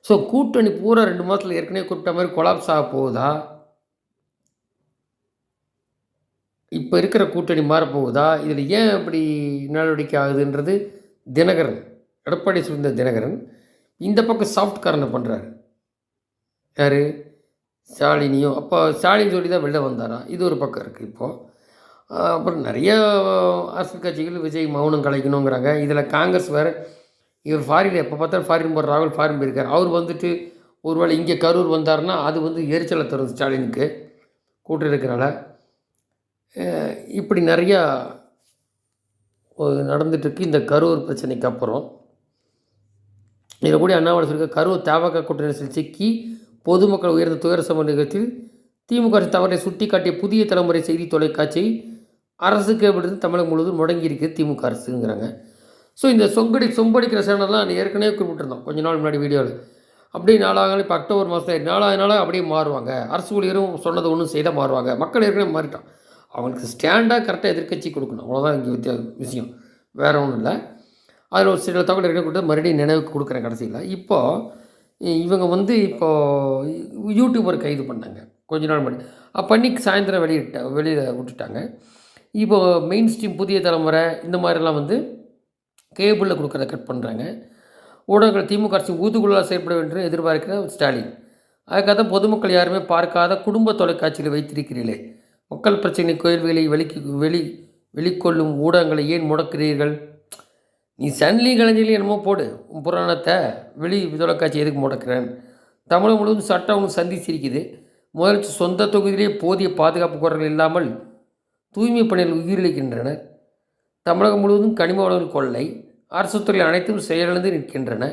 So கூட்டணி பூரா 2 மாதத்தில் ஏற்கனவே கூப்பிட்ட மாதிரி கொலாப்ஸ் ஆக போகுதா? இப்போ இருக்கிற கூட்டணி மாறப்போகுதா? இதில் ஏன் இப்படி நடவடிக்கை ஆகுதுன்றது தினகரன், எடப்பாடி சுந்த தினகரன் இந்த பக்கம் சாஃப்ட் கார்னர் பண்ணுறாரு. யார்? ஸ்டாலினியும். அப்போ ஸ்டாலின் சொல்லி தான் வெளில வந்தாரா? இது ஒரு பக்கம் இருக்குது இப்போது. அப்புறம் நிறைய அரசியல் கட்சிகள் விஜய் மௌனம் கலைக்கணுங்கிறாங்க. இதில் காங்கிரஸ் வேறு, இவர் ஃபாரின் எப்போ பார்த்தாலும் ஃபாரின் போகிற ராகுல் ஃபாரின் போயிருக்கார். அவர் வந்துட்டு ஒருவேளை இங்கே கரூர் வந்தார்னா அது வந்து எரிச்சலை தரும் ஸ்டாலினுக்கு கூட்டம் இருக்கிறனால. இப்படி நிறையா நடந்துட்டுருக்கு இந்த கரூர் பிரச்சனைக்கு அப்புறம். இதில் கூட அண்ணாமலை சொல்லியிருக்க கரூர் தவக கூட்டணி சிக்கி பொதுமக்கள் உயர்ந்த துயர சம நிகழ்ச்சியில் திமுக அரசு தவறை சுட்டி காட்டிய புதிய தலைமுறை செய்தி தொலைக்காட்சி அரசுக்கு அப்படின்னு தமிழகம் முழுவதும் முடங்கி இருக்குது திமுக அரசுங்கிறாங்க. ஸோ இந்த சொம்படிக்கிற சேனல்லாம் ஏற்கனவே குறிப்பிட்டிருந்தோம் கொஞ்ச நாள் முன்னாடி வீடியோவில். அப்படியே நாளாக இப்போ அக்டோபர் மாதம் நாளாக அப்படியே மாறுவாங்க. அரசு ஊழியரும் சொன்னதை ஒன்றும் செய்தால் மாறுவாங்க. மக்கள் ஏற்கனவே மாறிட்டான். அவங்களுக்கு ஸ்டாண்டாக கரெக்டாக எதிர்கட்சி கொடுக்கணும், அவ்வளோதான் இங்கே விஷயம், வேறு ஒன்றும் இல்லை. அதில் ஒரு சில தகவல் ஏற்கனவே கொடுத்து மறுபடியும் நினைவுக்கு கொடுக்குறேன் கடைசியில். இப்போது இவங்க வந்து இப்போது யூடியூபர் கைது பண்ணாங்க கொஞ்ச நாள் முன்னாடி. பண்ணி சாயந்தரம் வெளியில் விட்டுட்டாங்க. இப்போது மெயின் ஸ்ட்ரீம் புதிய தலைமுறை இந்த மாதிரிலாம் வந்து கேபிளில் கொடுக்குறத கட் பண்ணுறாங்க. ஊடகங்கள் திமுக அரசு ஊதுகுழலாக செயல்பட வேண்டும் என்று எதிர்பார்க்கிற ஸ்டாலின். அதுக்காக தான் பொதுமக்கள் யாருமே பார்க்காத குடும்ப தொலைக்காட்சியில் வைத்திருக்கிறீர்களே, மக்கள் பிரச்சனை கேள்விகளை வெளிக்கொள்ளும் ஊடகங்களை ஏன் முடக்கிறீர்கள்? நீ சன்லி கலைஞர்களையும் என்னமோ போடு, புராணத்தை தொலைக்காட்சி எதுக்கு முடக்கிறேன்? தமிழகம் முழுவதும் சட்டம் ஒன்று சந்திச்சிருக்குது. முதலமைச்சர் சொந்த தொகுதியிலே போதிய பாதுகாப்பு குறைகள் இல்லாமல் தூய்மை பணிகள் உயிரிழக்கின்றனர். தமிழகம் முழுவதும் கனிம வளங்கள் கொள்ளை, அரசு துறையில் அனைத்தும் செயலிழந்து நிற்கின்றன.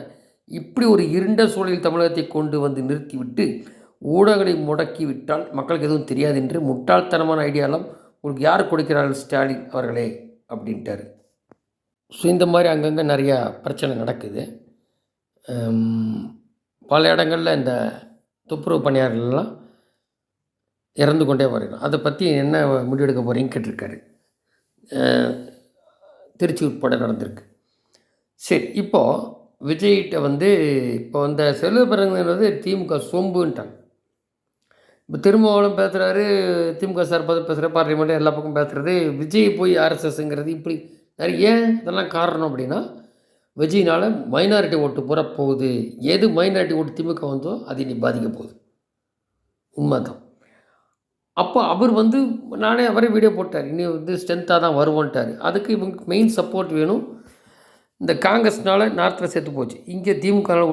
இப்படி ஒரு இருண்ட சூழலில் தமிழகத்தை கொண்டு வந்து நிறுத்திவிட்டு ஊடகங்களை முடக்கிவிட்டால் மக்களுக்கு எதுவும் தெரியாது என்று முட்டாள்தனமான ஐடியாலாம் உங்களுக்கு யார் கொடுக்கிறார்கள் ஸ்டாலின் அவர்களே அப்படின்ட்டார். ஸோ இந்த மாதிரி அங்கங்கே நிறையா பிரச்சனை நடக்குது. பல இடங்களில் இந்த துப்புரவு பணியாளர்கள்லாம் இறந்து கொண்டே வருகிறோம். அதை பற்றி என்ன முடிவெடுக்க போகிறீங்கன்னு கேட்டிருக்காரு. திருச்சி உட்பட நடந்திருக்கு. சரி, இப்போது விஜய்கிட்ட வந்து இப்போ இந்த செல்வப்பிரங்கிறது திமுக சொம்புன்ட்டாங்க. இப்போ திருமாவளவன் பேசுகிறாரு, திமுக சார்பாக பேசுகிற பார்லிமெண்ட்டு எல்லா பக்கம் பேசுகிறது, விஜய் போய் ஆர்எஸ்எஸ்ங்கிறது இப்படி நிறைய. இதெல்லாம் காரணம் அப்படின்னா விஜய்னால் மைனாரிட்டி ஓட்டு பூரா போகுது. எது மைனாரிட்டி ஓட்டு திமுக வந்தோ அது இனி பாதிக்க போகுது. உண்மைதான். அப்போ அவர் வந்து நானே அவரே வீடியோ போட்டார், இனி வந்து ஸ்ட்ரென்த்தாக தான் வருவோன்ட்டார். அதுக்கு இவங்களுக்கு மெயின் சப்போர்ட் வேணும். இந்த காங்கிரஸ்னால் நார்த்தில் செத்து போச்சு, இங்கே திமுக